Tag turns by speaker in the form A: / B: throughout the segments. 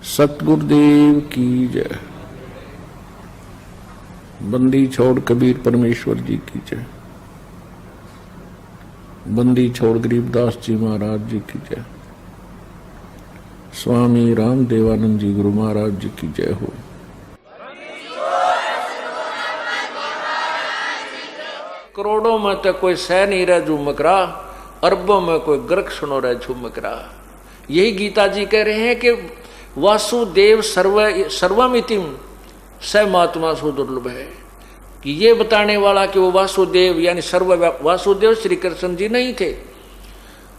A: सतगुरुदेव की जय। बंदी छोड़ कबीर परमेश्वर जी की जय। बंदी छोड़ गरीबदास जी महाराज जी की जय। स्वामी राम देवानंद जी गुरु महाराज जी की जय हो। करोड़ों में तो कोई सह नहीं रह झुमक रहा, अरबों में कोई गर्क सुनो रह झुमक रहा। यही गीता जी कह रहे हैं कि वासुदेव सर्वमितिम स महात्मा सुदुर्लभ है, कि ये बताने वाला कि वो वासुदेव यानी वासुदेव श्री कृष्ण जी नहीं थे।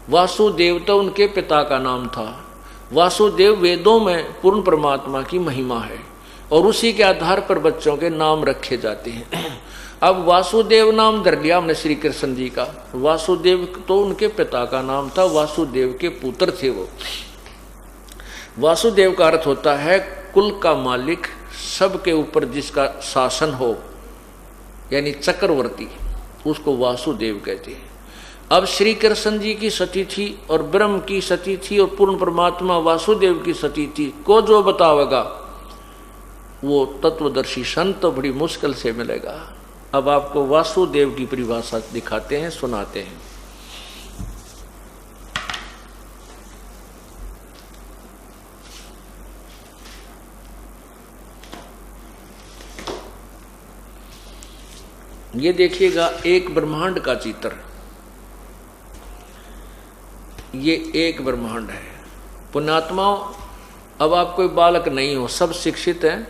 A: वासुदेव तो उनके पिता का नाम था। वासुदेव वेदों में पूर्ण परमात्मा की महिमा है और उसी के आधार पर बच्चों के नाम रखे जाते हैं। अब वासुदेव नाम धर लिया हमने श्री कृष्ण जी का। वासुदेव तो उनके पिता का नाम था, वासुदेव के पुत्र थे वो। वासुदेव का अर्थ होता है कुल का मालिक, सबके ऊपर जिसका शासन हो, यानी चक्रवर्ती, उसको वासुदेव कहते हैं। अब श्री कृष्ण जी की सती थी और ब्रह्म की सती थी और पूर्ण परमात्मा वासुदेव की सती थी। को जो बतावेगा वो तत्वदर्शी संत तो बड़ी मुश्किल से मिलेगा। अब आपको वासुदेव की परिभाषा दिखाते हैं, सुनाते हैं। ये देखिएगा एक ब्रह्मांड का चित्र। ये एक ब्रह्मांड है। पुण्यात्माओं, अब आप कोई बालक नहीं हो, सब शिक्षित हैं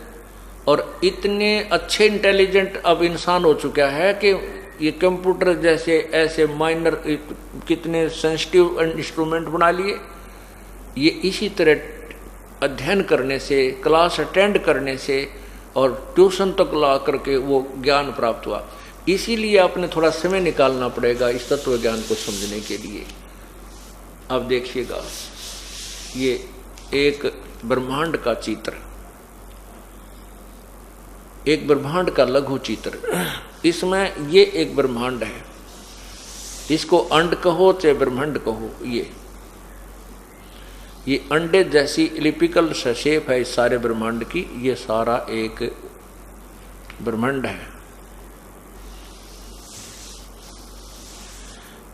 A: और इतने अच्छे इंटेलिजेंट अब इंसान हो चुका है कि ये कंप्यूटर जैसे ऐसे माइनर कितने सेंसिटिव इंस्ट्रूमेंट बना लिए। ये इसी तरह अध्ययन करने से, क्लास अटेंड करने से और ट्यूशन तक ला करके वो ज्ञान प्राप्त हुआ। इसीलिए आपने थोड़ा समय निकालना पड़ेगा इस तत्व ज्ञान को समझने के लिए। अब देखिएगा, ये एक ब्रह्मांड का चित्र, एक ब्रह्मांड का लघु चित्र। इसमें ये एक ब्रह्मांड है, इसको अंड कहो चाहे ब्रह्मांड कहो। ये अंडे जैसी इलिप्टिकल शेप है इस सारे ब्रह्मांड की। ये सारा एक ब्रह्मांड है।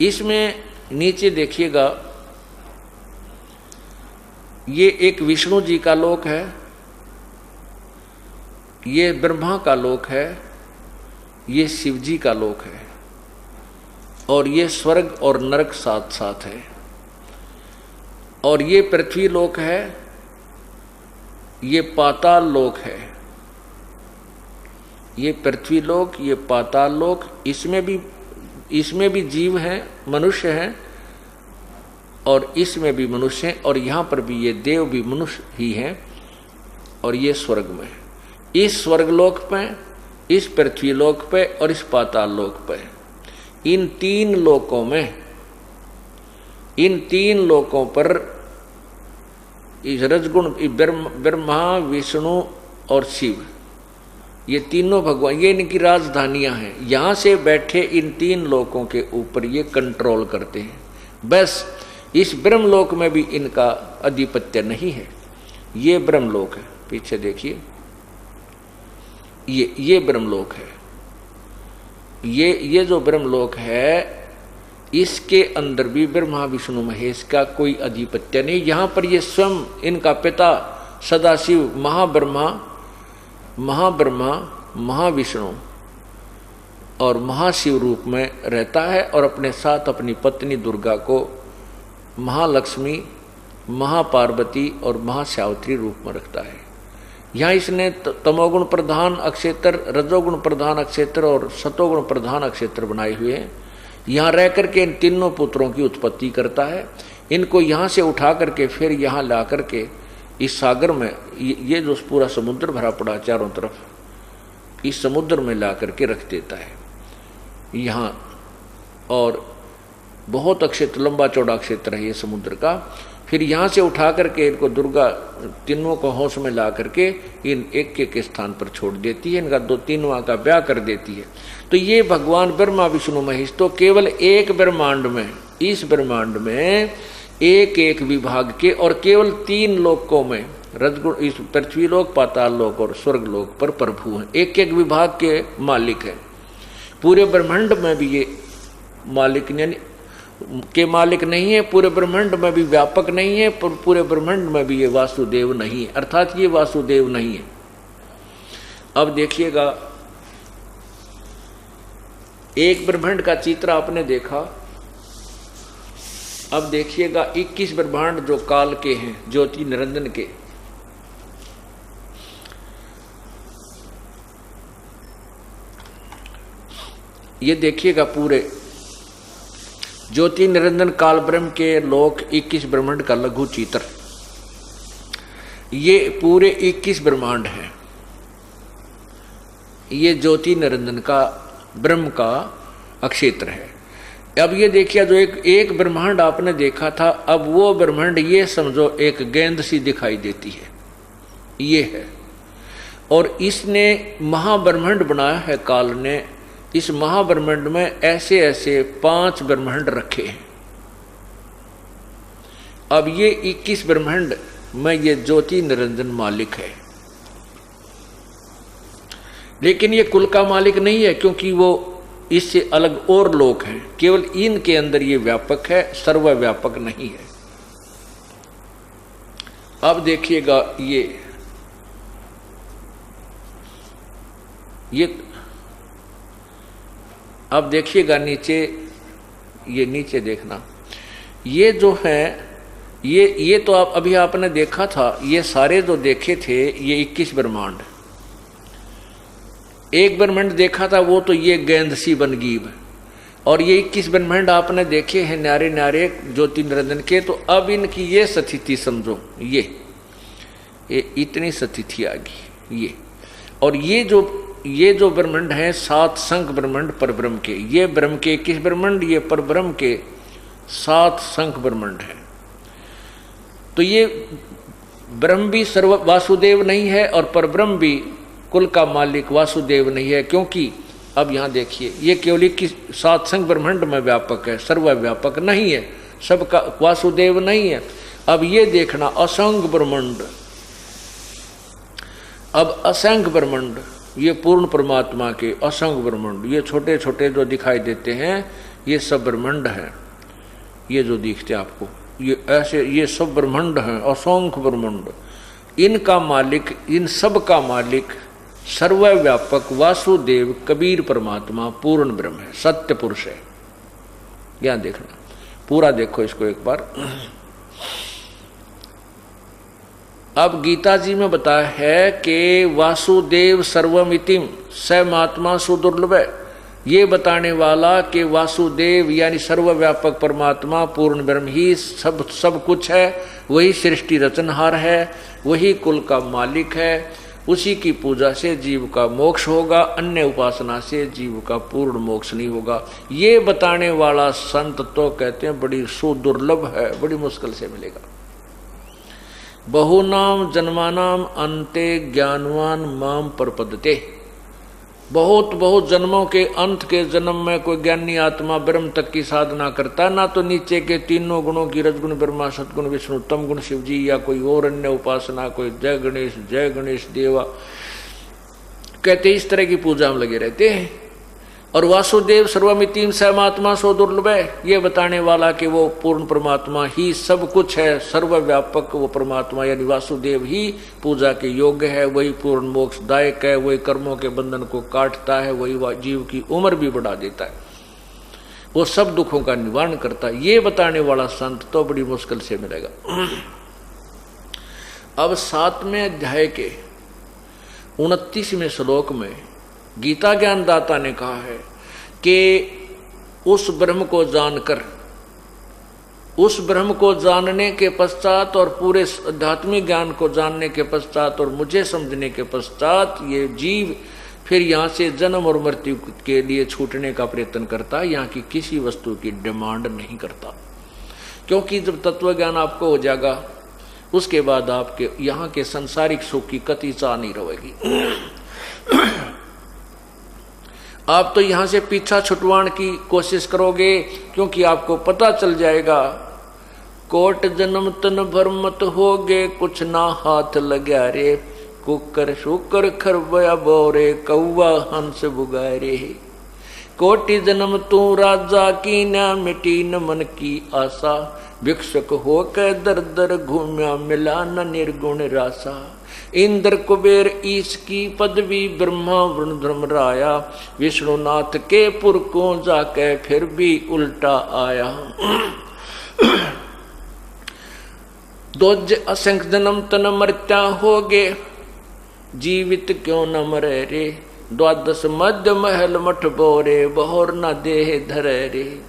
A: इसमें नीचे देखिएगा, ये एक विष्णु जी का लोक है, ये ब्रह्मा का लोक है, ये शिव जी का लोक है और ये स्वर्ग और नरक साथ साथ है। और ये पृथ्वी लोक है, ये पाताल लोक है। ये पृथ्वी लोक, ये पाताल लोक, इसमें भी जीव हैं, मनुष्य हैं और इसमें भी मनुष्य हैं और यहाँ पर भी ये देव भी मनुष्य ही हैं। और ये स्वर्ग में, इस स्वर्गलोक पे, इस पृथ्वी लोक पे और इस पाताल लोक पे, इन तीन लोकों में, इन तीन लोकों पर इस रजगुण ब्रह्मा, विष्णु और शिव, ये तीनों भगवान, ये इनकी राजधानियां हैं। यहाँ से बैठे इन तीन लोकों के ऊपर ये कंट्रोल करते हैं। बस इस ब्रह्मलोक में भी इनका आधिपत्य नहीं है। ये ब्रह्मलोक है, पीछे देखिए, ये ब्रह्मलोक है। ये जो ब्रह्मलोक है, इसके अंदर भी ब्रह्मा विष्णु महेश का कोई आधिपत्य नहीं। यहाँ पर ये स्वयं इनका पिता सदाशिव महाब्रह्मा, महाविष्णु और महाशिव रूप में रहता है और अपने साथ अपनी पत्नी दुर्गा को महालक्ष्मी, महापार्वती और महासावित्री रूप में रखता है। यहाँ इसने तमोगुण प्रधान अक्षेत्र, रजोगुण प्रधान अक्षेत्र और सतोगुण प्रधान अक्षेत्र बनाए हुए हैं। यहाँ रह करके इन तीनों पुत्रों की उत्पत्ति करता है। इनको यहाँ से उठा करके फिर यहाँ ला करके इस सागर में, ये जो पूरा समुद्र भरा पड़ा चारों तरफ, इस समुद्र में ला करके रख देता है यहाँ। और बहुत क्षेत्र, लंबा चौड़ा क्षेत्र है ये समुद्र का। फिर यहाँ से उठा करके इनको दुर्गा तीनों को होश में ला करके इन एक एक स्थान पर छोड़ देती है। इनका तीनों का ब्याह कर देती है। तो ये भगवान ब्रह्मा विष्णु महेश तो केवल एक ब्रह्मांड में, इस ब्रह्मांड में एक एक विभाग के और केवल तीन लोकों में रजगुण इस पृथ्वी लोक, पाताल लोक और स्वर्ग लोक पर प्रभु हैं, एक एक विभाग के मालिक हैं। पूरे ब्रह्मांड में भी ये मालिक के मालिक नहीं है, पूरे ब्रह्मांड में भी व्यापक नहीं है, पूरे ब्रह्मांड में भी ये वासुदेव नहीं है, अर्थात ये वासुदेव नहीं है। अब देखिएगा, एक ब्रह्मांड का चित्र आपने देखा, अब देखिएगा 21 ब्रह्मांड जो काल के हैं, ज्योति निरंजन के। ये देखिएगा पूरे ज्योति निरंजन काल ब्रह्म के लोक 21 ब्रह्मांड का लघु चित्र, ये पूरे 21 ब्रह्मांड है। ये ज्योति निरंजन का ब्रह्म का अक्षेत्र है। अब ये देखिए, जो एक ब्रह्मांड आपने देखा था, अब वो ब्रह्मांड ये समझो एक गेंद सी दिखाई देती है, ये है। और इसने महाब्रह्मांड बनाया है काल ने। इस महाब्रह्मांड में ऐसे ऐसे 5 ब्रह्मांड रखे हैं। अब ये 21 ब्रह्मांड में ये ज्योति निरंजन मालिक है, लेकिन ये कुल का मालिक नहीं है, क्योंकि वो इससे अलग और लोक हैं। केवल इनके अंदर ये व्यापक है, सर्वव्यापक नहीं है। अब देखिएगा, ये अब देखिएगा नीचे, ये नीचे देखना, ये जो है ये तो आप अभी आपने देखा था, ये सारे जो देखे थे ये 21 ब्रह्मांड। एक ब्रह्मांड देखा था वो तो ये गेंद सी बनगीब, और ये 21 ब्रह्मांड आपने देखे हैं न्यारे न्यारे ज्योति निरंजन के। तो अब इनकी ये स्थिति समझो, ये इतनी स्थिति आ गई ये। और ये जो ब्रह्मांड है 7 संख ब्रह्मांड पर ब्रह्म के, ये ब्रह्म के 21 ब्रह्मांड, ये पर ब्रह्म के 7 संख ब्रह्मांड है। तो ये ब्रह्म भी सर्व वासुदेव नहीं है और पर ब्रह्म भी कुल का मालिक वासुदेव नहीं है, क्योंकि अब यहां देखिए, ये केवल 7 संख ब्रह्मांड में व्यापक है, सर्वव्यापक नहीं है, सबका वासुदेव नहीं है। अब ये देखना असंख्य ब्रह्मांड, अब असंख्य ब्रह्मांड, ये पूर्ण परमात्मा के असंख्य ब्रह्मांड, ये छोटे छोटे जो दिखाई देते हैं ये सब ब्रह्मांड हैं। ये जो दिखते हैं आपको, ये ऐसे, ये सब ब्रह्मांड हैं, असंख्य ब्रह्मांड। इनका मालिक, इन सब का मालिक सर्वव्यापक वासुदेव कबीर परमात्मा पूर्ण ब्रह्म है, सत्य पुरुष है। यहां देखना, पूरा देखो इसको एक बार। अब गीता जी में बताया है कि वासुदेव सर्वमितिम स महात्मा सुदुर्लभ। ये बताने वाला कि वासुदेव यानी सर्वव्यापक परमात्मा पूर्ण ब्रह्म ही सब कुछ है, वही सृष्टि रचनहार है, वही कुल का मालिक है। उसी की पूजा से जीव का मोक्ष होगा, अन्य उपासना से जीव का पूर्ण मोक्ष नहीं होगा। ये बताने वाला संत तो कहते हैं बड़ी सुदुर्लभ है, बड़ी मुश्किल से मिलेगा। बहुनाम जन्मानाम अंते ज्ञानवान माम परपदते। बहुत बहुत जन्मों के अंत के जन्म में कोई ज्ञानी आत्मा ब्रह्म तक की साधना करता, ना तो नीचे के तीनों गुणों की रजगुण ब्रह्मा सदगुण विष्णु तम गुण शिव जी या कोई और अन्य उपासना, कोई जय गणेश देवा कहते, इस तरह की पूजा में लगे रहते हैं। और वासुदेव सर्वमितिम स महात्मा सो दुर्लभ है, ये बताने वाला कि वो पूर्ण परमात्मा ही सब कुछ है, सर्वव्यापक वो परमात्मा यानी वासुदेव ही पूजा के योग्य है, वही पूर्ण मोक्षदायक है, वही कर्मों के बंधन को काटता है, वही जीव की उम्र भी बढ़ा देता है, वो सब दुखों का निवारण करता है। ये बताने वाला संत तो बड़ी मुश्किल से मिलेगा। अब 7वें अध्याय के 29वें श्लोक में गीता ज्ञानदाता ने कहा है कि उस ब्रह्म को जानकर, उस ब्रह्म को जानने के पश्चात और पूरे आध्यात्मिक ज्ञान को जानने के पश्चात और मुझे समझने के पश्चात ये जीव फिर यहाँ से जन्म और मृत्यु के लिए छूटने का प्रयत्न करता है, यहाँ की किसी वस्तु की डिमांड नहीं करता। क्योंकि जब तत्व ज्ञान आपको हो जाएगा उसके बाद आपके यहाँ के सांसारिक सुख की कति चाह नहीं रहेगी। आप तो यहाँ से पीछा छुटवाने की कोशिश करोगे, क्योंकि आपको पता चल जाएगा कोट जन्म तन भर मत होगे, कुछ ना हाथ लग्या रे। कुकर शुकर खरबया बोरे, कौवा हंस बुगारे। कोटि जन्म तू राजा की, न मिटी न मन की आशा। भिक्षुक होकर दर दर घूम्या, मिला न निर्गुण रासा। इंद्र कुबेर ईश की पदवी, ब्रह्मा वरुण धर्मराया। विष्णुनाथ के पुर को जाके, फिर भी उल्टा आया। दोज असंख्य जन्म तन मरत्या होगे, जीवित क्यों न मरे रे। द्वादश मध्य महल मठ बोरे, बहोर न देह धरे रे।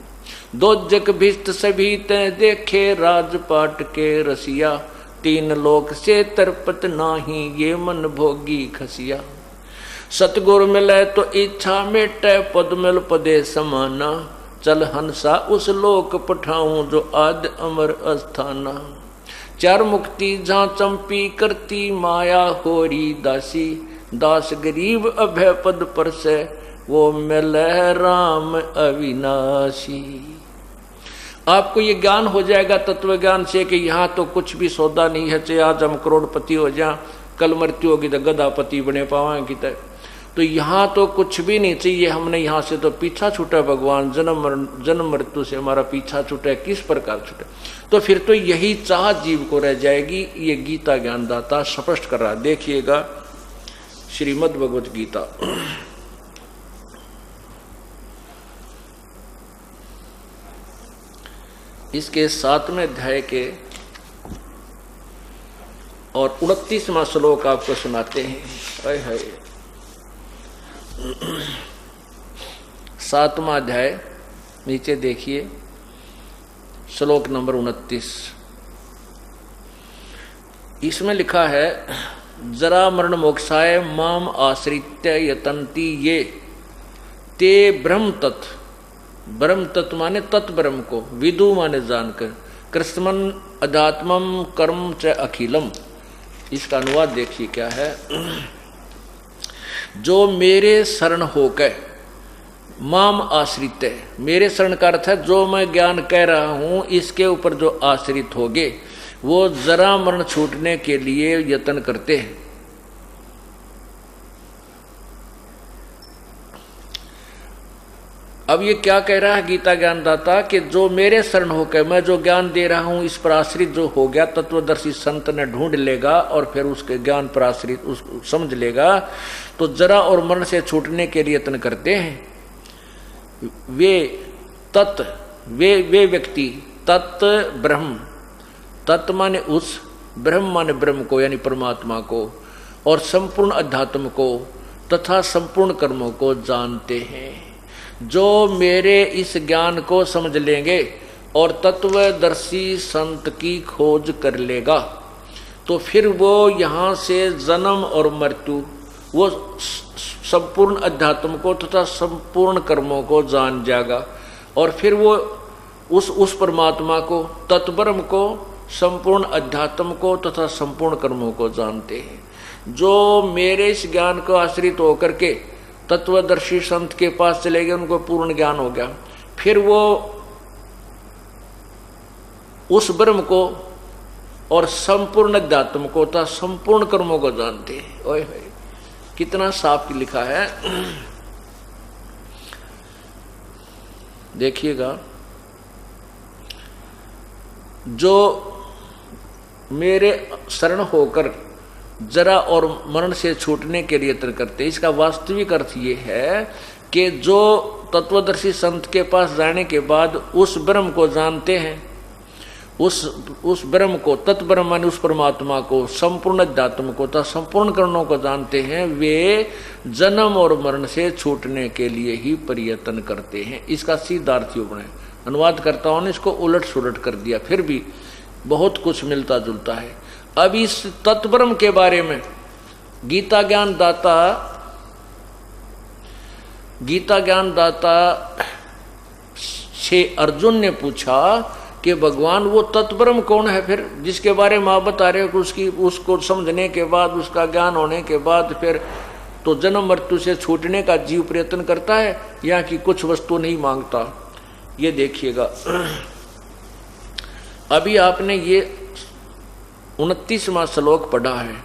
A: दोजक भिष्ट सभी ते देखे, राजपाट के रसिया। तीन लोक से तरपत नाही, ये मन भोगी खसिया। सतगुर मिले तो इच्छा मेटे, पद मिल पदे समाना। चल हंसा उस लोक पठाऊं, जो आद अमर अस्थाना। चार मुक्ति जहाँ चंपी करती, माया होरी दासी। दास गरीब अभय पद पर से, वो मिले राम अविनाशी। आपको ये ज्ञान हो जाएगा तत्व ज्ञान से कि यहाँ तो कुछ भी सौदा नहीं है, चाहे आज हम करोड़पति हो जाए, कल मृत्यु होगी तो गधापति बने पावाएंगे। तो यहाँ तो कुछ भी नहीं चाहिए, हमने यहाँ से तो पीछा छूटा भगवान, जन्म मृत्यु से हमारा पीछा छूटा है, किस प्रकार छूटा। तो फिर तो यही चाह जीव को रह जाएगी। ये गीता ज्ञानदाता स्पष्ट कर रहा, देखिएगा श्रीमद् भगवत गीता। इसके 7वें अध्याय के और 29वां श्लोक आपको सुनाते हैं। हाय हाय, 7वां अध्याय नीचे देखिए, श्लोक नंबर 29। इसमें लिखा है, जरा मरण मोक्षाय माम आश्रित्य यतन्ति ये, ते ब्रह्म तत्। ब्रह्म तत्व माने तत् ब्रह्म को, विदु माने जानकर, कृष्णमन अध्यात्मम कर्म च अखिलम। इसका अनुवाद देखिए क्या है। जो मेरे शरण होकर, माम आश्रित है, मेरे शरण का अर्थ है जो मैं ज्ञान कह रहा हूं इसके ऊपर जो आश्रित होगे, वो जरा मरण छूटने के लिए यत्न करते हैं। अब ये क्या कह रहा है गीता ज्ञानदाता कि जो मेरे शरण होकर मैं जो ज्ञान दे रहा हूं इस पर आश्रित जो हो गया, तत्वदर्शी संत ने ढूंढ लेगा और फिर उसके ज्ञान पर आश्रित उस समझ लेगा, तो जरा और मरण से छूटने के लिए यत्न करते हैं। वे व्यक्ति तत् ब्रह्म, तत् माने उस, ब्रह्म माने ब्रह्म को यानी परमात्मा को, और संपूर्ण अध्यात्म को तथा संपूर्ण कर्मों को जानते हैं। जो मेरे इस ज्ञान को समझ लेंगे और तत्वदर्शी संत की खोज कर लेगा, तो फिर वो यहाँ से जन्म और मृत्यु, वो संपूर्ण अध्यात्म को तथा संपूर्ण कर्मों को जान जाएगा। और फिर वो उस परमात्मा को, तत्ब्रह्म को, संपूर्ण अध्यात्म को तथा संपूर्ण कर्मों को जानते हैं। जो मेरे इस ज्ञान को आश्रित होकर के तत्वदर्शी संत के पास चले गए, उनको पूर्ण ज्ञान हो गया, फिर वो उस ब्रह्म को और संपूर्ण अध्यात्म को तथा संपूर्ण कर्मों को जानते हैं। ओए होए, कितना साफ लिखा है। देखिएगा, जो मेरे शरण होकर जरा और मरण से छूटने के लिए यत्न करते, इसका वास्तविक अर्थ ये है कि जो तत्वदर्शी संत के पास जाने के बाद उस ब्रह्म को जानते हैं, उस ब्रह्म को, तत्ब्रह्म माने उस परमात्मा को, संपूर्ण अध्यात्म को तथा संपूर्ण कर्णों को जानते हैं, वे जन्म और मरण से छूटने के लिए ही प्रयत्न करते हैं। इसका सीधा अर्थ यूं है, अनुवादकर्ताओं ने इसको उलट सुलट कर दिया, फिर भी बहुत कुछ मिलता जुलता है। अब इस तत्ब्रह्म के बारे में गीता ज्ञानदाता से अर्जुन ने पूछा कि भगवान वो तत्ब्रह्म कौन है फिर, जिसके बारे में आप बता रहे हो कि उसको समझने के बाद, उसका ज्ञान होने के बाद फिर तो जन्म मृत्यु से छूटने का जीव प्रयत्न करता है, या कि कुछ वस्तु नहीं मांगता। ये देखिएगा, अभी आपने ये 29वां श्लोक पढ़ा है,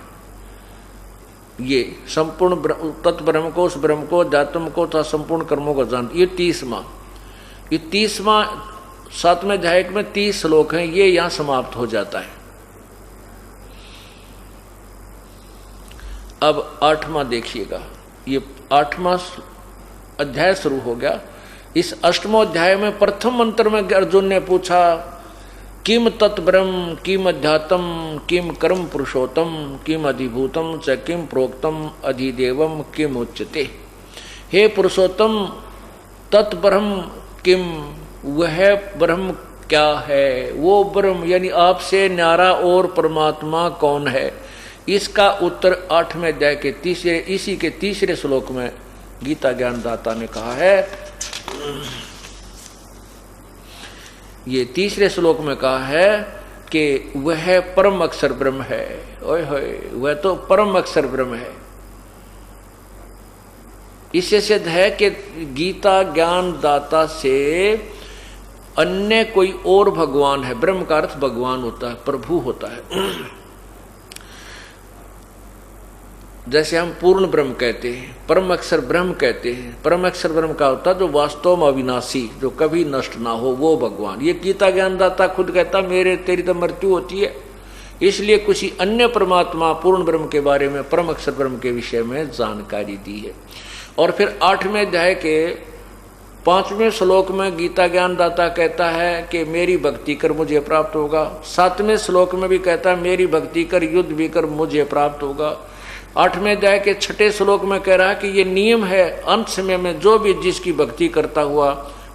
A: ये संपूर्ण तत्ब्रह्म को, उस ब्रह्म को, अध्यात्म को तथा संपूर्ण कर्मों को जान, ये 30वां 7वें अध्याय में 30 श्लोक हैं, ये यहां समाप्त हो जाता है। अब 8वां देखिएगा, ये 8वां अध्याय शुरू हो गया। इस 8वें अध्याय में प्रथम मंत्र में अर्जुन ने पूछा, किम तत्ब्रह्म, किम अध्यात्म, किम कर्म पुरुषोत्तम, किम अधिभूतम च किम प्रोक्तम अधिदेवम किम उच्यते। हे पुरुषोत्तम, तत्ब्रह्म किम, वह ब्रह्म क्या है, वो ब्रह्म यानी आपसे न्यारा और परमात्मा कौन है। इसका उत्तर 8वें अध्याय के इसी के 3रे श्लोक में गीता ज्ञानदाता ने कहा है। ये 3रे श्लोक में कहा है कि वह परम अक्षर ब्रह्म है। ओए होए, वह तो परम अक्षर ब्रह्म है। इससे सिद्ध है कि गीता ज्ञानदाता से अन्य कोई और भगवान है। ब्रह्म का अर्थ भगवान होता है, प्रभु होता है। जैसे हम पूर्ण ब्रह्म कहते हैं, परम अक्षर ब्रह्म कहते हैं। परम अक्षर ब्रह्म का होता है जो वास्तव में अविनाशी, जो कभी नष्ट ना हो, वो भगवान। ये गीता ज्ञानदाता खुद कहता, मेरे तेरी तो मृत्यु होती है, इसलिए किसी अन्य परमात्मा पूर्ण ब्रह्म के बारे में, परम अक्षर ब्रह्म के विषय में जानकारी दी है। और फिर 8वें अध्याय के 5वें श्लोक में गीता ज्ञानदाता कहता है कि मेरी भक्ति कर मुझे प्राप्त होगा। 7वें श्लोक में भी कहता है मेरी भक्ति कर, युद्ध भी कर, मुझे प्राप्त होगा। 8वें अध्याय के 6ठे श्लोक में कह रहा है कि ये नियम है, अंत समय में जो भी जिसकी भक्ति करता हुआ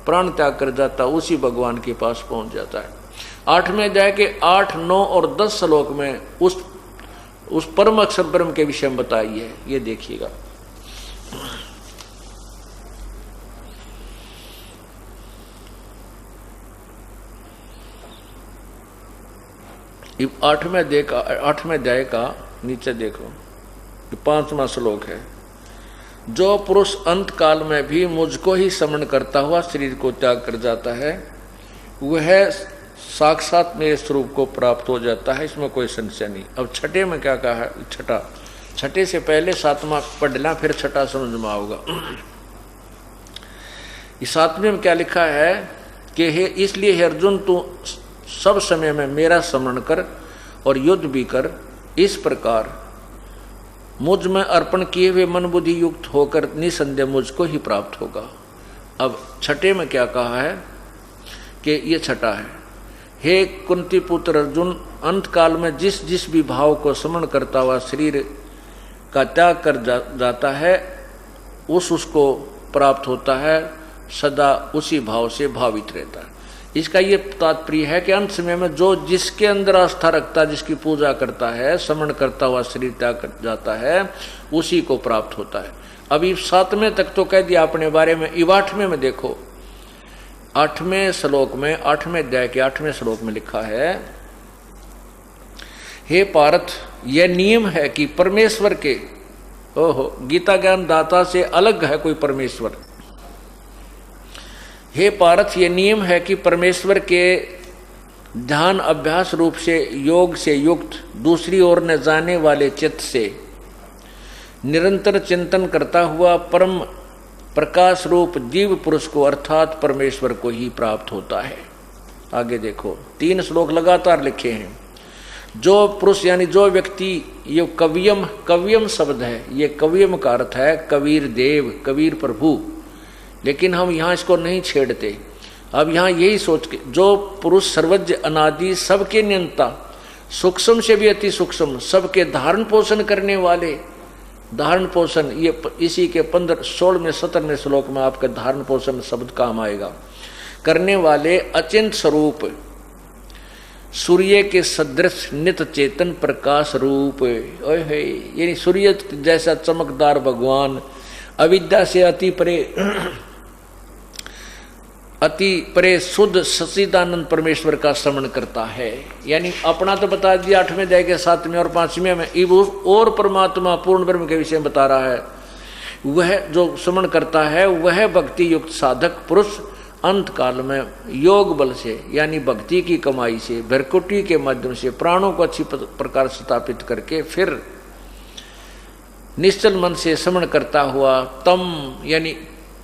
A: प्राण त्याग कर जाता, उसी भगवान के पास पहुंच जाता है। 8वें अध्याय के 8, 9 और 10 श्लोक में उस परम अक्षर ब्रह्म के विषय में बताई है। ये देखिएगा, आठवें अध्याय का नीचे देखो, 5वां श्लोक है। जो पुरुष अंत काल में भी मुझको ही स्मरण करता हुआ शरीर को त्याग कर जाता है, वह साक्षात मेरे स्वरूप को प्राप्त हो जाता है, इसमें कोई संशय नहीं। अब 6ठे में क्या कहा है? 6ठे से पहले 7वां पढ़ना, फिर 6ठा समझ में आओगा। इस 7वें में क्या लिखा है कि हे, इसलिए हे अर्जुन, तू सब समय में मेरा स्मरण कर और युद्ध भी कर। इस प्रकार मुझ में अर्पण किए हुए मन बुद्धि युक्त होकर निसंदेह मुझको ही प्राप्त होगा। अब 6ठे में क्या कहा है कि ये 6ठा है, हे कुंती पुत्र अर्जुन, अंत काल में जिस जिस भी भाव को स्मरण करता हुआ शरीर का त्याग कर जाता है, उसको प्राप्त होता है, सदा उसी भाव से भावित रहता है। इसका ये तात्पर्य है कि अंत समय में जो जिसके अंदर आस्था रखता है, जिसकी पूजा करता है, स्मरण करता हुआ शरीर त्याग कर जाता है, उसी को प्राप्त होता है। अभी 7वें तक तो कह दिया अपने बारे में। 8वें में देखो, 8वें श्लोक में, 8वें अध्याय के 8वें श्लोक में लिखा है, हे पार्थ, यह नियम है कि परमेश्वर के, गीता ज्ञान दाता से अलग है कोई परमेश्वर। हे पार्थ, ये नियम है कि परमेश्वर के ध्यान अभ्यास रूप से योग से युक्त दूसरी ओर न जाने वाले चित्त से निरंतर चिंतन करता हुआ परम प्रकाश रूप जीव पुरुष को, अर्थात परमेश्वर को ही प्राप्त होता है। आगे देखो, 3 श्लोक लगातार लिखे हैं। जो पुरुष यानी जो व्यक्ति, ये कवियम शब्द है, ये कवियम का अर्थ है कबीर देव, कबीर प्रभु, लेकिन हम यहाँ इसको नहीं छेड़ते। अब यहाँ यही सोच के, जो पुरुष सर्वज्ञ अनादि सबके नियंता, सूक्ष्म से भी अति सूक्ष्म, सबके धारण पोषण करने वाले, धारण पोषण, ये इसी के 16वें 17वें श्लोक में आपका धारण पोषण शब्द काम आएगा, करने वाले अचिंत स्वरूप, सूर्य के सदृश नित चेतन प्रकाश रूप, यानी सूर्य जैसा चमकदार भगवान, अविद्या से अति परे शुद्ध सच्चिदानंद परमेश्वर का स्मरण करता है। यानी अपना तो बता दिया 8वें अध्याय के 7वें और 5वें में, और परमात्मा पूर्ण ब्रह्म के विषय में बता रहा है। वह जो स्मरण करता है, वह भक्ति युक्त साधक पुरुष अंत काल में योग बल से यानी भक्ति की कमाई से, भ्रकुटी के माध्यम से प्राणों को अच्छी प्रकार स्थापित करके फिर निश्चल मन से श्रवण करता हुआ तम यानी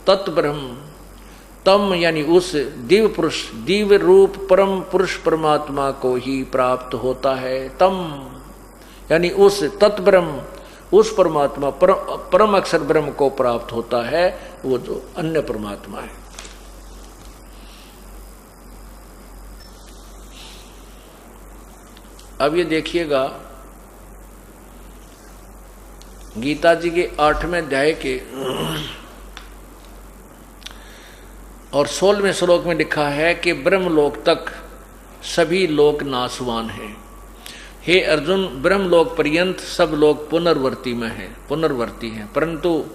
A: तत्ब्रह्म, तम यानी उस दिव्य पुरुष, दिव्य रूप परम पुरुष परमात्मा को ही प्राप्त होता है। तम यानी उस तत्ब्रह्म, उस परमात्मा परम अक्षर ब्रह्म को प्राप्त होता है, वो जो अन्य परमात्मा है। अब ये देखिएगा गीता जी के 8वें अध्याय के और 16वें श्लोक में लिखा है कि ब्रह्मलोक तक सभी लोक नाशवान हैं। हे अर्जुन, ब्रह्मलोक पर्यंत सब लोग पुनर्वर्ती में हैं, पुनर्वर्ती हैं, परंतु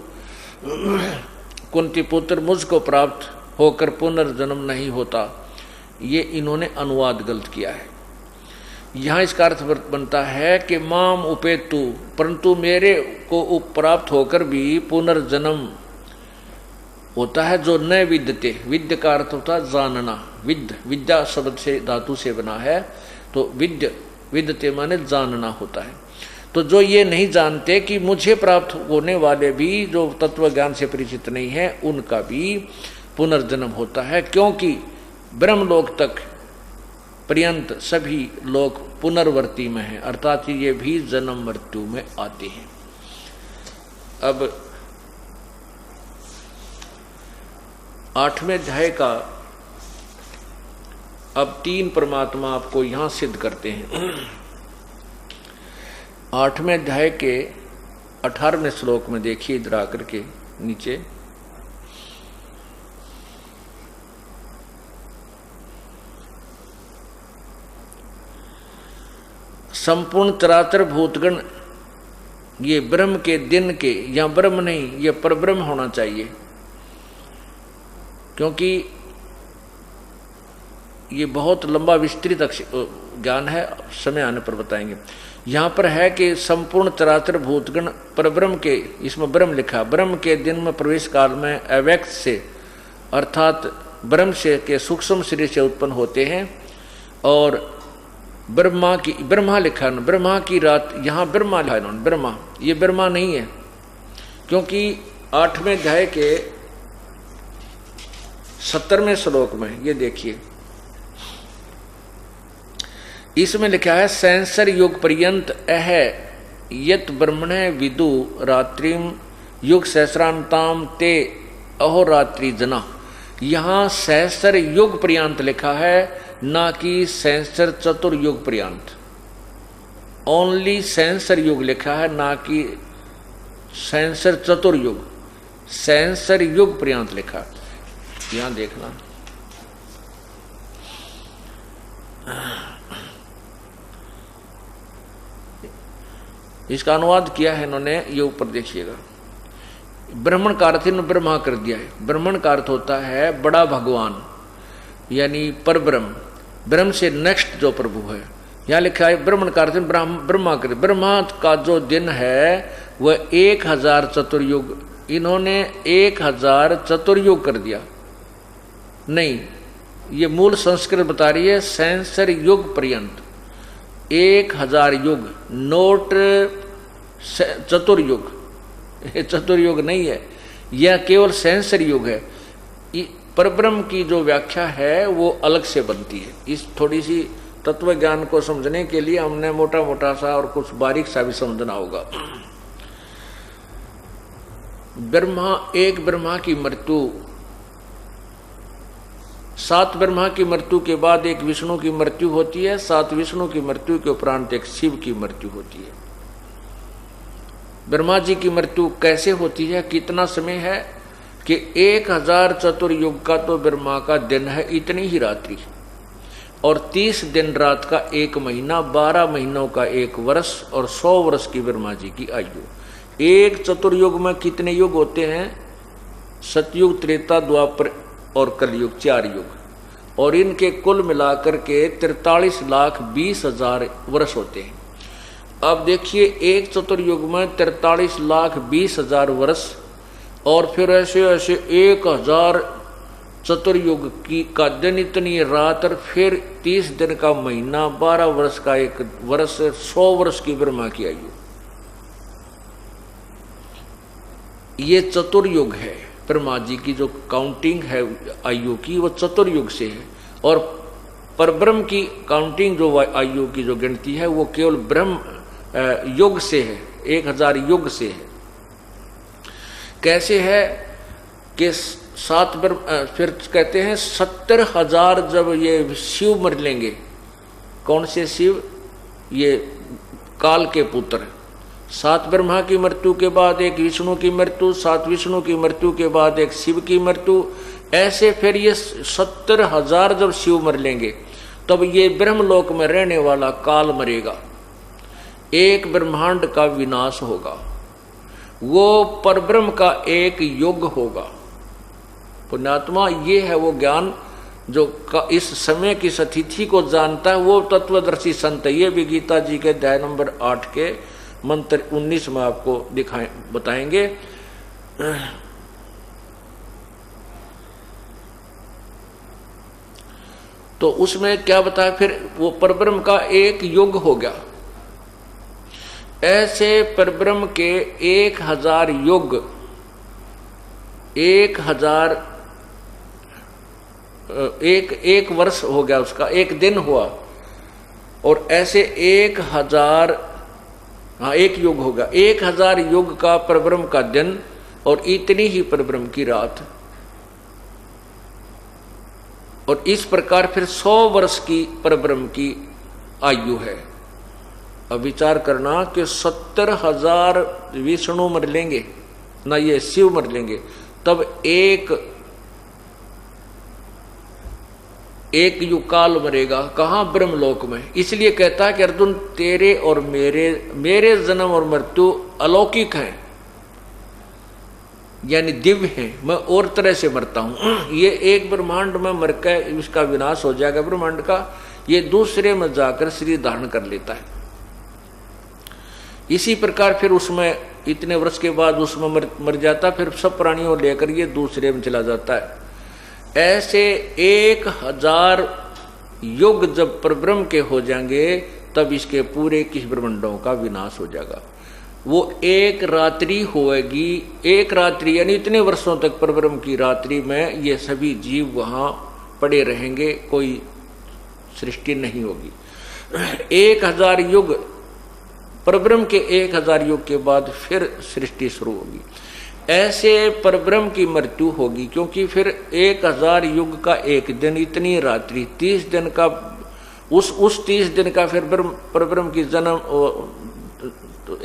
A: कुंती पुत्र मुझको प्राप्त होकर पुनर्जन्म नहीं होता। ये इन्होंने अनुवाद गलत किया है। यहाँ इसका अर्थ बनता है कि माम उपेतु, परंतु मेरे को प्राप्त होकर भी पुनर्जन्म होता है जो न विद्यते। विद्य का अर्थ होता है जानना, विद्य, विद्या शब्द से धातु से बना है, तो विद्य विद्यते माने जानना होता है। तो जो ये नहीं जानते कि मुझे प्राप्त होने वाले भी जो तत्व ज्ञान से परिचित नहीं है, उनका भी पुनर्जन्म होता है, क्योंकि ब्रह्मलोक तक पर्यंत सभी लोग पुनर्वर्ती में हैं, अर्थात ये भी जन्म मृत्यु में आते हैं। अब 8वें अध्याय का अब 3 परमात्मा आपको यहां सिद्ध करते हैं। 8वें अध्याय के 18वें श्लोक में देखिए, इधर आकर के नीचे, संपूर्ण चराचर भूतगण ये ब्रह्म के दिन के, या ब्रह्म नहीं, ये परब्रह्म होना चाहिए, क्योंकि ये बहुत लंबा विस्तृत ज्ञान है, समय आने पर बताएंगे। यहाँ पर है कि संपूर्ण चराचर भूतगण परब्रह्म के, इसमें ब्रह्म लिखा, ब्रह्म के दिन में प्रवेश काल में अव्यक्त से अर्थात ब्रह्म से के सूक्ष्म शरीर से उत्पन्न होते हैं। और ब्रह्मा की, ब्रह्मा लिखा ना, ब्रह्मा की रात, यहाँ ब्रह्मा लिखा इन्होंने, ब्रह्मा, ये ब्रह्मा नहीं है, क्योंकि 8वें अध्याय के 70वें श्लोक में ये देखिए, इसमें लिखा है संसर युग पर्यंत अह यत ब्रह्मणे विदु रात्रिम युग सहस्रांताम ते अहोरात्रि जना। यहाँ सहस्र युग पर्यंत लिखा है, ना कि सहस्र चतुर्युग पर्यंत। ओनली सहस्र युग लिखा है, ना कि सहस्र चतुर्युग, सहस्र युग पर्यंत लिखा। यहां देखना, इसका अनुवाद किया है इन्होंने, ये ऊपर देखिएगा। ब्राह्मण का अर्थ इन्होंने ब्रह्मा कर दिया है। ब्राह्मण का अर्थ होता है बड़ा भगवान, यानी परब्रह्म, ब्रह्म से नेक्स्ट जो प्रभु है। यहाँ लिखा है ब्राह्मण का अर्थ ब्रह्मा कर, ब्रह्मा का जो दिन है वह 1000 चतुर्युग, इन्होंने 1000 चतुर्युग कर दिया। नहीं, ये मूल संस्कृत बता रही है सहस्र युग पर्यंत, 1000 युग, नोट चतुर्युग। ये चतुर्युग नहीं है, यह केवल सहस्र युग है। परब्रह्म की जो व्याख्या है वो अलग से बनती है। इस थोड़ी सी तत्व ज्ञान को समझने के लिए हमने मोटा मोटा सा और कुछ बारीक सा भी समझना होगा। एक ब्रह्मा की मृत्यु, 7 ब्रह्मा की मृत्यु के बाद एक विष्णु की मृत्यु होती है, 7 विष्णु की मृत्यु के उपरांत एक शिव की मृत्यु होती है। ब्रह्मा जी की मृत्यु कैसे होती है, कितना समय है कि 1000 चतुर्युग का तो ब्रह्मा का दिन है, इतनी ही रात्रि, और 30 दिन रात का 1 महीना, 12 महीनों का 1 वर्ष, और 100 वर्ष की ब्रह्मा जी की आयु। एक चतुर्युग में कितने युग होते हैं? सतयुग, त्रेता, द्वापर और कलयुग, 4 युग, और इनके कुल मिलाकर के 43,20,000 वर्ष होते हैं। अब देखिए, एक चतुर्युग में 43,20,000 वर्ष, और फिर ऐसे ऐसे 1000 चतुर्युग की का दिन, इतनी रात, और फिर 30 दिन का महीना, 12 वर्ष का एक वर्ष, 100 वर्ष की ब्रह्मा की आयु। ये चतुर्युग है। ब्रह्मा जी की जो काउंटिंग है आयु की, वो चतुर्युग से है। और परब्रह्म की काउंटिंग जो आयु की जो गिनती है, वो केवल ब्रह्म युग से है, 1000 युग से है। कैसे है कि फिर कहते हैं 70,000 जब ये शिव मर लेंगे। कौन से शिव? ये काल के पुत्र। 7 ब्रह्मा की मृत्यु के बाद एक विष्णु की मृत्यु, 7 विष्णु की मृत्यु के बाद एक शिव की मृत्यु। ऐसे फिर ये 70,000 जब शिव मर लेंगे, तब ये ब्रह्मलोक में रहने वाला काल मरेगा। एक ब्रह्मांड का विनाश होगा, वो परब्रह्म का एक युग होगा। पुण्यात्मा, ये है वो ज्ञान जो इस समय की स्थिति को जानता है, वो तत्वदर्शी संत। ये भी गीता जी के अध्याय नंबर 8 के मंत्र 19 में आपको बताएंगे। तो उसमें क्या बताया फिर? वो परब्रह्म का एक युग हो गया। ऐसे परब्रह्म के 1000 युग, 1000 एक वर्ष हो गया, उसका एक दिन हुआ। और ऐसे 1000, एक युग होगा, 1000 युग का परब्रह्म का दिन, और इतनी ही परब्रह्म की रात। और इस प्रकार फिर 100 वर्ष की परब्रह्म की आयु है। अब विचार करना कि 70,000 विष्णु मर लेंगे ना, ये शिव मर लेंगे, तब एक युग काल मरेगा। कहाँ? ब्रह्मलोक में। इसलिए कहता है कि अर्जुन, तेरे और मेरे जन्म और मृत्यु अलौकिक हैं, यानी दिव्य हैं। मैं और तरह से मरता हूं। ये एक ब्रह्मांड में मर कर इसका विनाश हो जाएगा ब्रह्मांड का, ये दूसरे में जाकर शरीर धारण कर लेता है। इसी प्रकार फिर उसमें इतने वर्ष के बाद उसमें मर जाता, फिर सब प्राणियों लेकर ये दूसरे में चला जाता है। ऐसे 1000 युग जब परब्रह्म के हो जाएंगे, तब इसके पूरे किस ब्रह्मांडों का विनाश हो जाएगा। वो एक रात्रि होएगी, एक रात्रि यानी इतने वर्षों तक परब्रह्म की रात्रि में ये सभी जीव वहां पड़े रहेंगे, कोई सृष्टि नहीं होगी। 1000 युग, परब्रह्म के 1000 युग के बाद फिर सृष्टि शुरू होगी। ऐसे परब्रह्म की मृत्यु होगी, क्योंकि फिर 1000 युग का एक दिन, इतनी रात्रि, 30 दिन का, उस 30 दिन का फिर परब्रह्म की जन्म,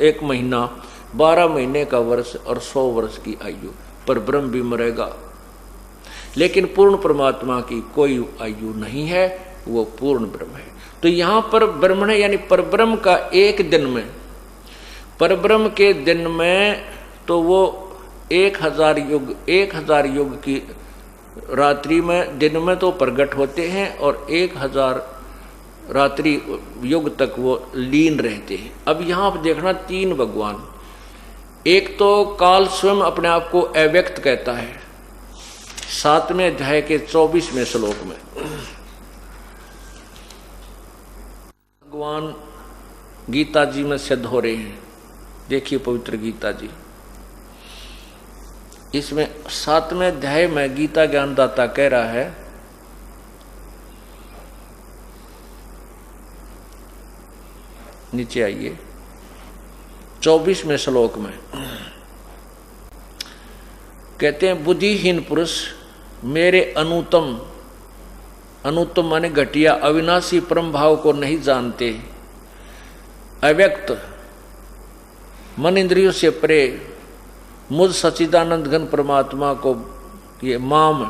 A: एक महीना, 12 महीने का वर्ष, और 100 वर्ष की आयु। परब्रह्म भी मरेगा, लेकिन पूर्ण परमात्मा की कोई आयु नहीं है, वो पूर्ण ब्रह्म है। तो यहां पर ब्रह्मण यानी परब्रह्म का एक दिन में, परब्रह्म के दिन में तो वो 1000 युग की रात्रि में, दिन में तो प्रगट होते हैं, और 1000 रात्रि युग तक वो लीन रहते हैं। अब यहां पर देखना 3 भगवान। एक तो काल स्वयं अपने आप को अव्यक्त कहता है, 7वें अध्याय के 24वें श्लोक में भगवान गीता जी में सिद्ध हो रहे हैं। देखिए पवित्र गीता जी, इसमें 7वें अध्याय में गीता ज्ञानदाता कह रहा है, नीचे आइए 24वें श्लोक में कहते हैं, बुद्धिहीन पुरुष मेरे अनुत्तम माने घटिया अविनाशी परम भाव को नहीं जानते, अव्यक्त मन इंद्रियों से परे मुझ सच्चिदानंद घन परमात्मा को, ये माम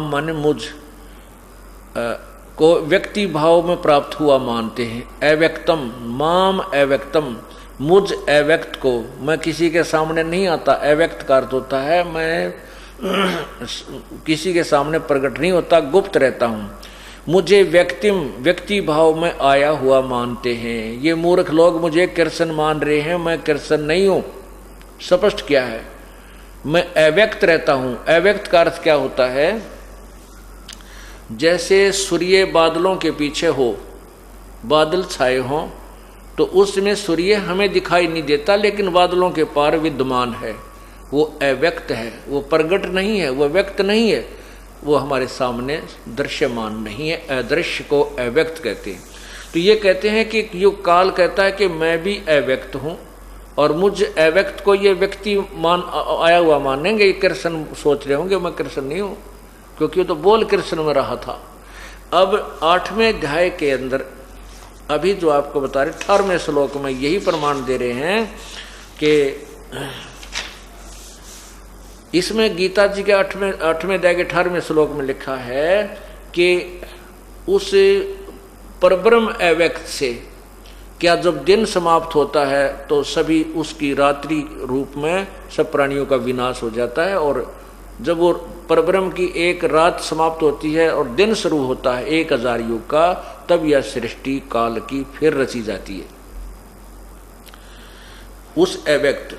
A: माने मुझ को व्यक्ति भाव में प्राप्त हुआ मानते हैं। अव्यक्तम माम अव्यक्तम, मुझ अव्यक्त को, मैं किसी के सामने नहीं आता। अव्यक्त का अर्थ होता है मैं किसी के सामने प्रकट नहीं होता, गुप्त रहता हूँ। मुझे व्यक्ति भाव में आया हुआ मानते हैं। ये मूर्ख लोग मुझे कृष्ण मान रहे हैं, मैं कृष्ण नहीं हूँ। स्पष्ट क्या है? मैं अव्यक्त रहता हूँ। अव्यक्त का अर्थ क्या होता है? जैसे सूर्य बादलों के पीछे हो, बादल छाए हों, तो उसमें सूर्य हमें दिखाई नहीं देता, लेकिन बादलों के पार विद्यमान है। वो अव्यक्त है, वो प्रगट नहीं है, वो व्यक्त नहीं है, वो हमारे सामने दृश्यमान नहीं है। अदृश्य को अव्यक्त कहते हैं। तो ये कहते हैं कि यो काल कहता है कि मैं भी अव्यक्त हूँ, और मुझ अव्यक्त को ये व्यक्ति मान आया हुआ मानेंगे। ये कृष्ण सोच रहे होंगे मैं कृष्ण नहीं हूँ, क्योंकि वो तो बोल कृष्ण में रहा था। अब 8वें अध्याय के अंदर अभी जो आपको बता रहे 18वें श्लोक में यही प्रमाण दे रहे हैं कि इसमें गीता जी के 8वें अध्याय के 18वें श्लोक में लिखा है कि उस परब्रह्म अव्यक्त से क्या जब दिन समाप्त होता है तो सभी उसकी रात्रि रूप में सब प्राणियों का विनाश हो जाता है, और जब वो परब्रह्म की एक रात समाप्त होती है और दिन शुरू होता है 1000 युग का, तब यह सृष्टि काल की फिर रची जाती है। उस अव्यक्त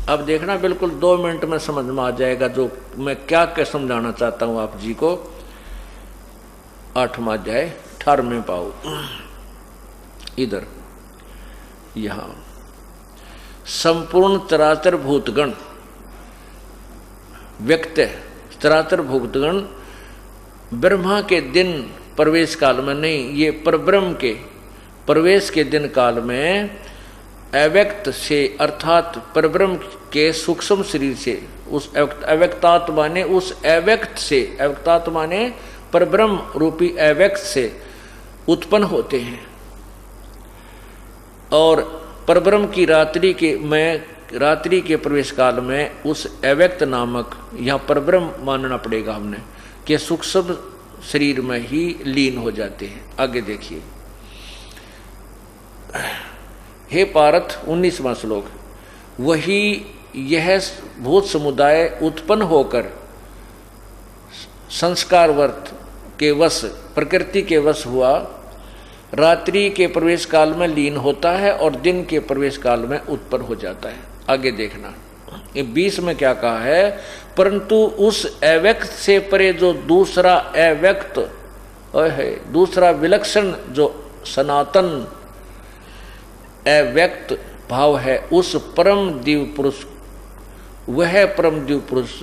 A: अब देखना बिल्कुल 2 मिनट में समझ में आ जाएगा जो मैं क्या समझाना चाहता हूं आप जी को। 8वां अध्याय 18वें पाओ इधर, यहां संपूर्ण चराचर भूतगण व्यक्त है। चराचर भूतगण ब्रह्मा के दिन प्रवेश काल में नहीं, ये परब्रह्म के प्रवेश के दिन काल में अव्यक्त से अर्थात परब्रह्म के सूक्ष्म शरीर से, उस अव्यक्तात्मा ने उस अव्यक्त से, अव्यक्तात्मा ने परब्रह्म रूपी अव्यक्त से उत्पन्न होते हैं। और परब्रह्म की रात्रि के प्रवेश काल में उस अव्यक्त नामक, यहाँ परब्रह्म मानना पड़ेगा हमने, कि सूक्ष्म शरीर में ही लीन हो जाते हैं। आगे देखिए, हे पार्थ 19वां श्लोक, वही यह भूत समुदाय उत्पन्न होकर संस्कारवर्त के वश, प्रकृति के वश हुआ, रात्रि के प्रवेश काल में लीन होता है और दिन के प्रवेश काल में उत्पन्न हो जाता है। आगे देखना, ये 20 में क्या कहा है, परंतु उस अव्यक्त से परे जो दूसरा अव्यक्त है, दूसरा विलक्षण जो सनातन अव्यक्त भाव है, उस परम दिव्य पुरुष, वह परम दिव्य पुरुष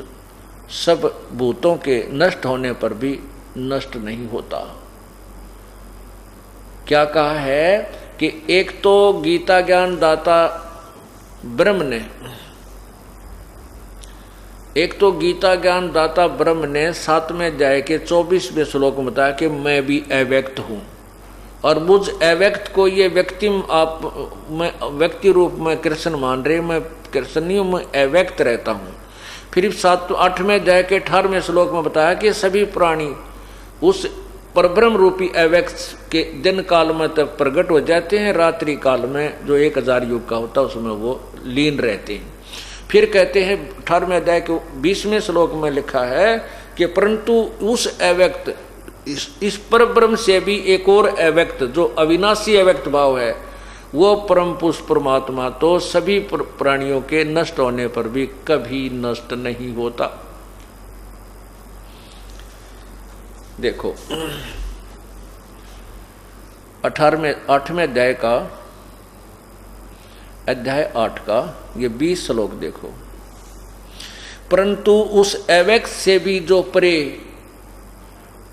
A: सब भूतों के नष्ट होने पर भी नष्ट नहीं होता। क्या कहा है कि एक तो गीता ज्ञान दाता ब्रह्म ने, एक तो गीता ज्ञान दाता ब्रह्म ने 7वें अध्याय के 24वें श्लोक में बताया कि मैं भी अव्यक्त हूँ, और मुझ अव्यक्त को ये व्यक्ति मैं व्यक्ति रूप में कृष्ण मान रहे, मैं कृष्ण नहीं हूँ, मैं अव्यक्त रहता हूँ। फिर 8वें अध्याय के 18वें श्लोक में बताया कि सभी प्राणी उस परब्रह्म रूपी अव्यक्त के दिन काल में तब प्रकट हो जाते हैं, रात्रि काल में जो 1000 युग का होता है उसमें वो लीन रहते हैं। फिर कहते हैं 18वें अध्याय के 20वें श्लोक में लिखा है कि परंतु उस अव्यक्त, इस परब्रह्म से भी एक और अव्यक्त जो अविनाशी अव्यक्त भाव है, वो परम पुरुष परमात्मा तो सभी प्राणियों के नष्ट होने पर भी कभी नष्ट नहीं होता। देखो 8वें अध्याय का, अध्याय 8 का ये 20 श्लोक देखो, परंतु उस अव्यक्त से भी जो परे,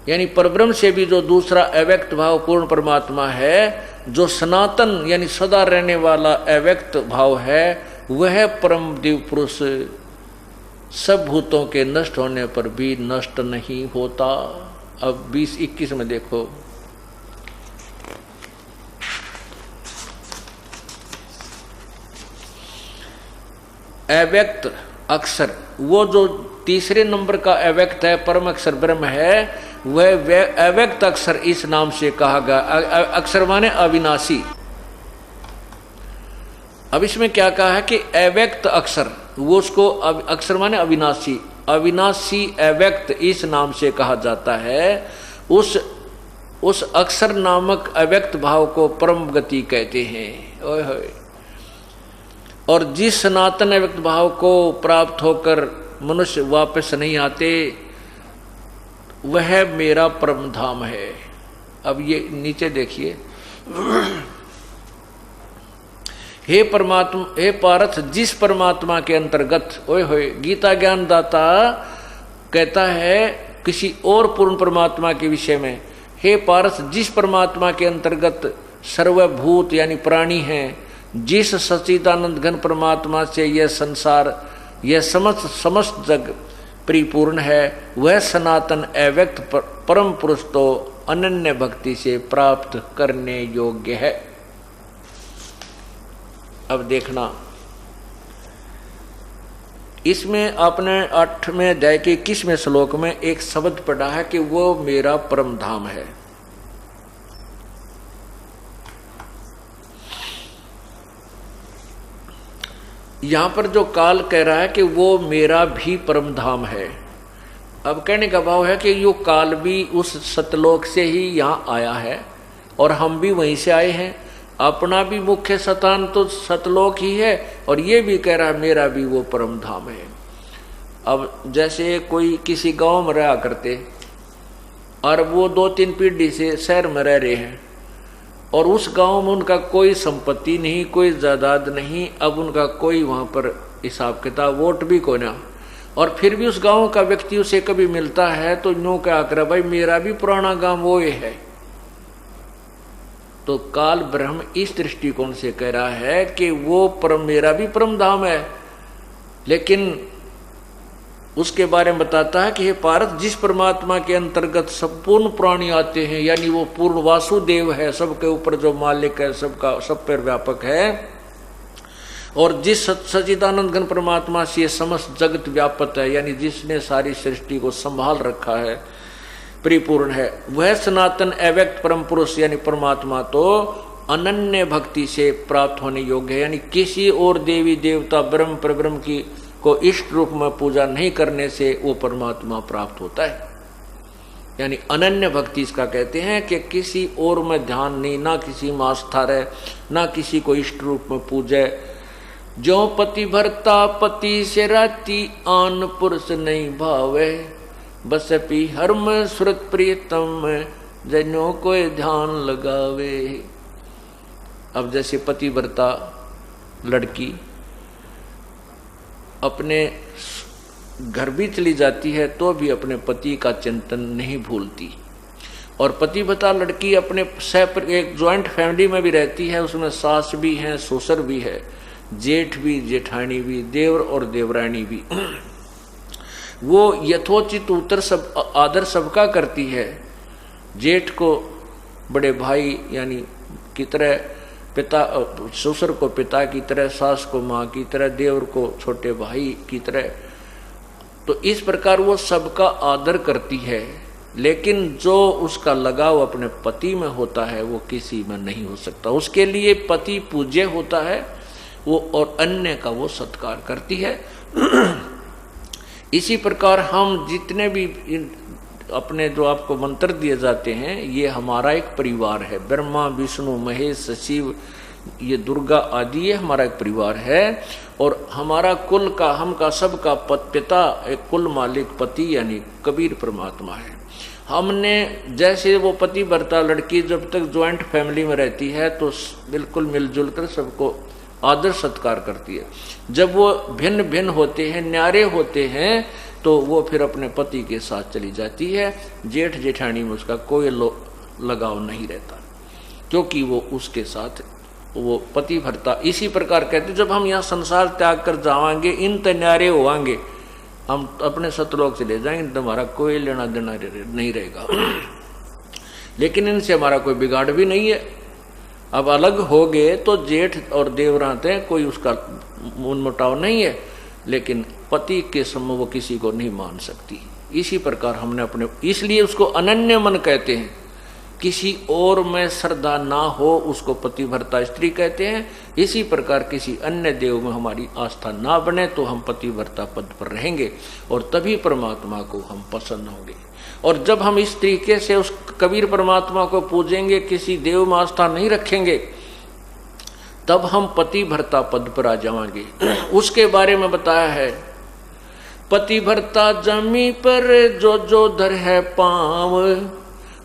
A: यानी परब्रह्म से भी जो दूसरा अव्यक्त भाव पूर्ण परमात्मा है, जो सनातन यानी सदा रहने वाला अव्यक्त भाव है, वह परम दिव्य पुरुष सब भूतों के नष्ट होने पर भी नष्ट नहीं होता। अब 20-21 में देखो, अव्यक्त अक्षर, वो जो तीसरे नंबर का अव्यक्त है, परम अक्षर ब्रह्म है, वह अव्यक्त अक्षर इस नाम से कहा गया। अक्षर माने अविनाशी। अब इसमें क्या कहा है कि अव्यक्त अक्षर, वो उसको अक्षर माने अविनाशी, अविनाशी अव्यक्त इस नाम से कहा जाता है। उस अक्षर नामक अव्यक्त भाव को परम गति कहते हैं। ओए होए। और जिस सनातन अव्यक्त भाव को प्राप्त होकर मनुष्य वापस नहीं आते, वह मेरा परम धाम है। अब ये नीचे देखिए, हे परमात्मा, हे पार्थ, जिस परमात्मा के अंतर्गत, ओए होए, गीता ज्ञान दाता कहता है किसी और पूर्ण परमात्मा के विषय में, हे पार्थ, जिस परमात्मा के अंतर्गत सर्वभूत यानी प्राणी हैं, जिस सच्चिदानंद घन परमात्मा से यह संसार, यह समस्त जग परिपूर्ण है, वह सनातन अव्यक्त परम पुरुष तो अनन्य भक्ति से प्राप्त करने योग्य है। अब देखना, इसमें आपने 8वें अध्याय के 21वें श्लोक में एक शब्द पढ़ा है कि वो मेरा परम धाम है। यहां पर जो काल कह रहा है कि वो मेरा भी परम धाम है। अब कहने का भाव है कि यो काल भी उस सतलोक से ही यहाँ आया है और हम भी वहीं से आए हैं। अपना भी मुख्य स्थान तो सतलोक ही है और ये भी कह रहा है मेरा भी वो परम धाम है। अब जैसे कोई किसी गांव में रहा करते और वो 2-3 पीढ़ी से शहर में रह रहे हैं और उस गांव में उनका कोई संपत्ति नहीं, कोई जायदाद नहीं, अब उनका कोई वहाँ पर हिसाब किताब, वोट भी कोई ना, और फिर भी उस गांव का व्यक्ति उसे कभी मिलता है तो यूँ क्या कर, भाई मेरा भी पुराना गांव वो ये है। तो काल ब्रह्म इस दृष्टिकोण से कह रहा है कि वो परम, मेरा भी परम धाम है, लेकिन उसके बारे में बताता है कि हे पार्थ, जिस परमात्मा के अंतर्गत संपूर्ण प्राणी आते हैं, यानी वो पूर्ण वासुदेव है, सबके ऊपर जो मालिक है, सबका सब पर व्यापक है, और जिस सच्चिदानंद घन परमात्मा से ये समस्त जगत व्यापक है, यानी जिसने सारी सृष्टि को संभाल रखा है, परिपूर्ण है, वह सनातन अव्यक्त परम पुरुष यानी परमात्मा तो अनन्य भक्ति से प्राप्त होने योग्य है। यानी किसी और देवी देवता ब्रह्म परब्रह्म की को इष्ट रूप में पूजा नहीं करने से वो परमात्मा प्राप्त होता है। यानी अनन्य भक्ति इसका कहते हैं कि किसी और में ध्यान नहीं, ना किसी में आस्था रहे, ना किसी को इष्ट रूप में पूजे। जो पति भरता पति से राती, आन पुरुष नहीं भावे, बस पी हर्म सुरत प्रियतम, जनो कोई ध्यान लगावे। अब जैसे पति भरता लड़की अपने घर भी चली जाती है तो भी अपने पति का चिंतन नहीं भूलती, और पतिव्रता लड़की अपने एक ज्वाइंट फैमिली में भी रहती है, उसमें सास भी है, ससुर भी है, जेठ भी, जेठानी भी, देवर और देवरानी भी। वो यथोचित उत्तर सब आदर सबका करती है। जेठ को बड़े भाई यानी की तरह, पिता ससुर को पिता की तरह, सास को माँ की तरह, देवर को छोटे भाई की तरह। तो इस प्रकार वो सबका आदर करती है, लेकिन जो उसका लगाव अपने पति में होता है वो किसी में नहीं हो सकता। उसके लिए पति पूज्य होता है वो, और अन्य का वो सत्कार करती है। इसी प्रकार हम जितने भी अपने जो आपको मंत्र दिए जाते हैं, ये हमारा एक परिवार है। ब्रह्मा विष्णु महेश शिव, ये दुर्गा आदि, ये हमारा एक परिवार है। और हमारा कुल का, हम का सबका पिता, एक कुल मालिक पति यानी कबीर परमात्मा है। हमने जैसे वो पति भरता लड़की जब तक ज्वाइंट फैमिली में रहती है तो बिल्कुल मिलजुल कर सबको आदर सत्कार करती है। जब वो भिन्न भिन्न होते हैं, न्यारे होते हैं, तो वो फिर अपने पति के साथ चली जाती है। जेठ जेठानी में उसका कोई लगाव नहीं रहता, क्योंकि वो उसके साथ वो पति भरता। इसी प्रकार कहते जब हम यहाँ संसार त्याग कर जावांगे, इन न्यारे होवांगे, हम अपने सतलोक चले जाएंगे, तो हमारा कोई लेना देना नहीं रहेगा। लेकिन इनसे हमारा कोई बिगाड़ भी नहीं है। अब अलग हो गए तो जेठ और देवरात हैं, कोई उसका मनमुटाव नहीं है, लेकिन पति के समय वो किसी को नहीं मान सकती। इसी प्रकार हमने अपने, इसलिए उसको अनन्य मन कहते हैं। किसी और में श्रद्धा ना हो उसको पतिव्रता स्त्री कहते हैं। इसी प्रकार किसी अन्य देव में हमारी आस्था ना बने तो हम पतिव्रता पद पर रहेंगे और तभी परमात्मा को हम पसंद होंगे। और जब हम इस तरीके से उस कबीर परमात्मा को पूजेंगे, किसी देव में आस्था नहीं रखेंगे, तब हम पतिव्रता पद पर आ जाएंगे। उसके बारे में बताया है पतिव्रता जमी पर जो जो धर है पाँव,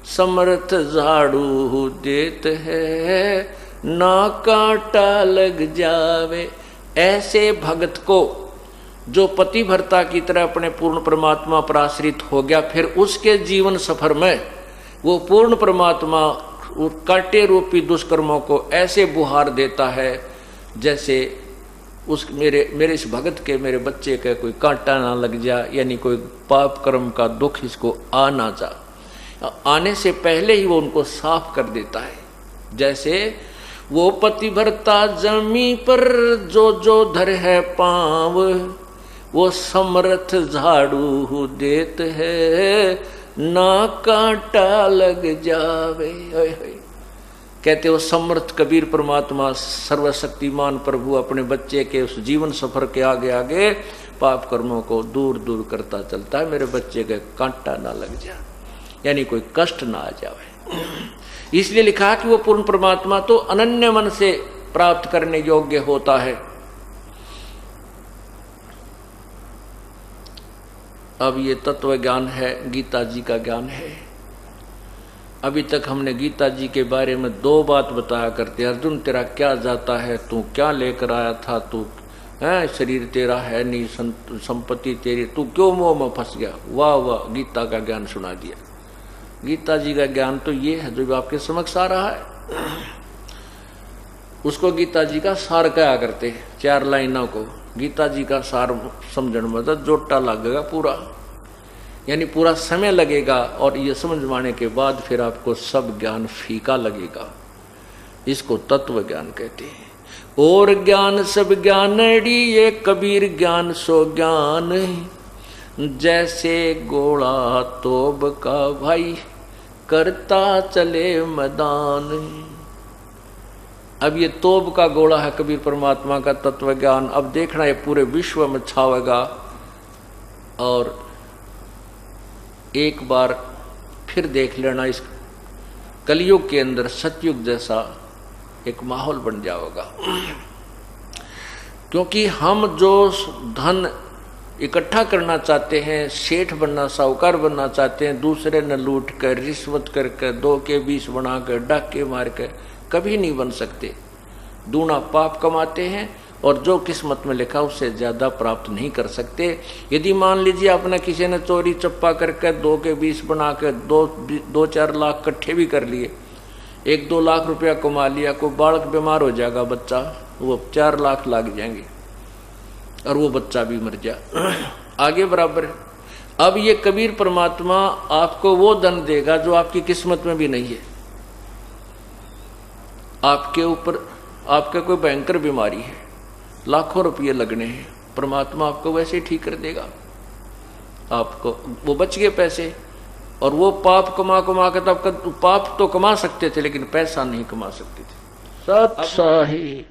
A: समर्थ झाड़ू देत है, ना कांटा लग जावे। ऐसे भगत को जो पतिव्रता की तरह अपने पूर्ण परमात्मा पर आश्रित हो गया, फिर उसके जीवन सफर में वो पूर्ण परमात्मा कांटे रूपी दुष्कर्मों को ऐसे बुहार देता है जैसे उस मेरे इस भगत के, मेरे बच्चे के कोई कांटा ना लग जा, यानी कोई पाप कर्म का दुख इसको आ ना जा, आने से पहले ही वो उनको साफ कर देता है। जैसे वो पतिव्रता जमी पर जो जो धर है पाँव, वो समर्थ झाड़ू देत है, ना कांटा लग जावे। कहते हो समर्थ कबीर परमात्मा सर्वशक्तिमान प्रभु अपने बच्चे के उस जीवन सफर के आगे आगे पाप कर्मों को दूर दूर करता चलता है, मेरे बच्चे के कांटा ना लग जाए, यानी कोई कष्ट ना आ जाए। इसलिए लिखा कि वो पूर्ण परमात्मा तो अनन्य मन से प्राप्त करने योग्य होता है। अब ये तत्व ज्ञान है, गीता जी का ज्ञान है। अभी तक हमने गीता जी के बारे में 2 बात बताया करते, अर्जुन तेरा क्या जाता है, तू क्या लेकर आया था, तू है शरीर तेरा है नहीं, संपत्ति तेरी, तू क्यों मोह में फंस गया। वाह वाह, गीता का ज्ञान सुना दिया। गीता जी का ज्ञान तो ये है जो आपके समक्ष आ रहा है, उसको गीता जी का सार कहा करते, 4 लाइनों को गीता जी का सार समझने में तो जोटा लगेगा पूरा, यानी पूरा समय लगेगा, और ये समझवाने के बाद फिर आपको सब ज्ञान फीका लगेगा। इसको तत्व ज्ञान कहते हैं। और ज्ञान सब ज्ञानड़ी, ये कबीर ज्ञान सो ज्ञान, जैसे गोला तोब का भाई, करता चले मैदान। अब ये तोब का गोला है कबीर परमात्मा का तत्व ज्ञान। अब देखना ये पूरे विश्व में छावेगा, और एक बार फिर देख लेना इस कलयुग के अंदर सतयुग जैसा एक माहौल बन जाएगा। क्योंकि हम जो धन इकट्ठा करना चाहते हैं, सेठ बनना, साहूकार बनना चाहते हैं, दूसरे न लूट कर, रिश्वत करके, 2 के 20 बना कर, डाके मार कर, कभी नहीं बन सकते। दूना पाप कमाते हैं, और जो किस्मत में लिखा उससे ज़्यादा प्राप्त नहीं कर सकते। यदि मान लीजिए आपने किसी ने चोरी चप्पा करके 2 के 20 बना कर 2-4 लाख इकट्ठे भी कर लिए, 1-2 लाख रुपया कमा लिया, कोई बालक बीमार हो जाएगा बच्चा, वो 4 लाख लग जाएंगे, और वो बच्चा भी मर जाए, आगे बराबर है। अब ये कबीर परमात्मा आपको वो धन देगा जो आपकी किस्मत में भी नहीं है। आपके ऊपर आपके कोई भयंकर बीमारी है, लाखों रुपये लगने हैं, परमात्मा आपको वैसे ही ठीक कर देगा। आपको वो बच गए पैसे, और वो पाप कमा के तब पाप तो कमा सकते थे लेकिन पैसा नहीं कमा सकते थे। सत साही।